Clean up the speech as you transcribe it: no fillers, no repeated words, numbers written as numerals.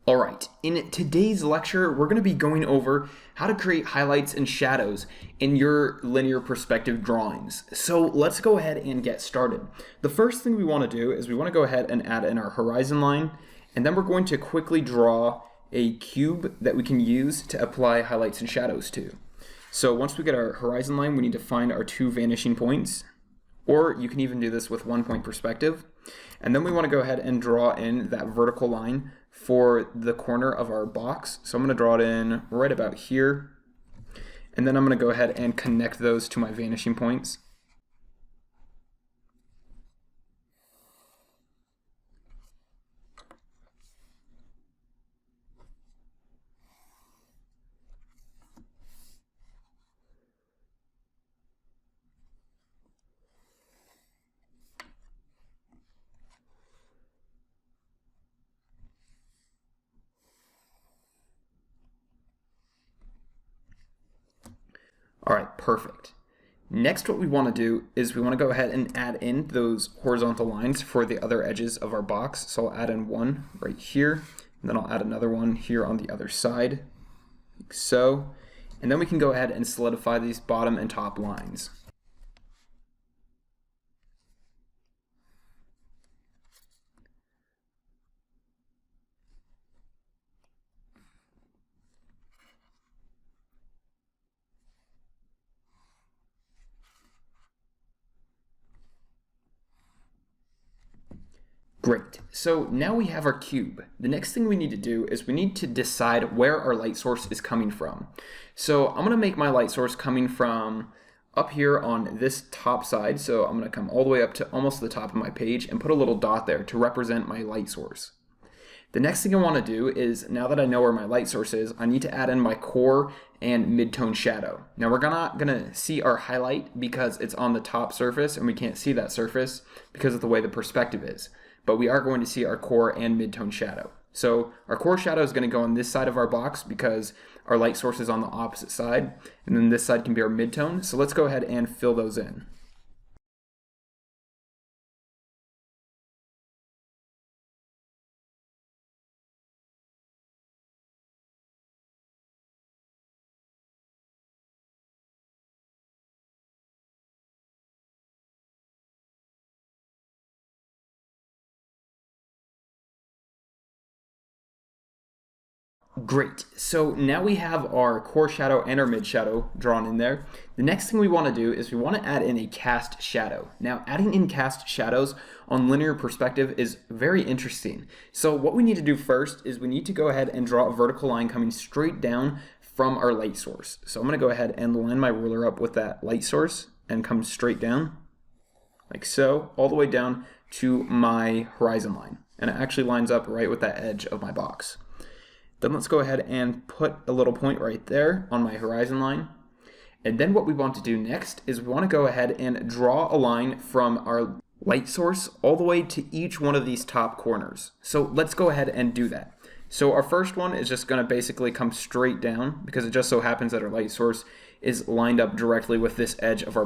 All right, in today's lecture, we're going to be going over how to create highlights and shadows in your linear perspective drawings. So let's go ahead and get started. The first thing we want to do is we want to go ahead and add in our horizon line, and then we're going to quickly draw a cube that we can use to apply highlights and shadows to. So once we get our horizon line, we need to find our two vanishing points, or you can even do this with 1-point perspective. And then we want to go ahead and draw in that vertical line for the corner of our box. So I'm going to draw it in right about here. And then I'm going to go ahead and connect those to my vanishing points. All right, perfect. Next, what we want to do is we want to go ahead and add in those horizontal lines for the other edges of our box. So I'll add in one right here, and then I'll add another one here on the other side, like so. And then we can go ahead and solidify these bottom and top lines. Great, so now we have our cube. The next thing we need to do is we need to decide where our light source is coming from. So I'm gonna make my light source coming from up here on this top side. So I'm gonna come all the way up to almost the top of my page and put a little dot there to represent my light source. The next thing I wanna do is, now that I know where my light source is, I need to add in my core and midtone shadow. Now we're not gonna see our highlight because it's on the top surface and we can't see that surface because of the way the perspective is. But we are going to see our core and midtone shadow. So our core shadow is going to go on this side of our box because our light source is on the opposite side, and then this side can be our midtone. So let's go ahead and fill those in. Great, so now we have our core shadow and our mid shadow drawn in there. The next thing we want to do is we want to add in a cast shadow. Now adding in cast shadows on linear perspective is very interesting. So what we need to do first is we need to go ahead and draw a vertical line coming straight down from our light source. So I'm going to go ahead and line my ruler up with that light source and come straight down, like so, all the way down to my horizon line. And it actually lines up right with that edge of my box. Then let's go ahead and put a little point right there on my horizon line. And then what we want to do next is we want to go ahead and draw a line from our light source all the way to each one of these top corners. So let's go ahead and do that. So our first one is just going to basically come straight down because it just so happens that our light source is lined up directly with this edge of our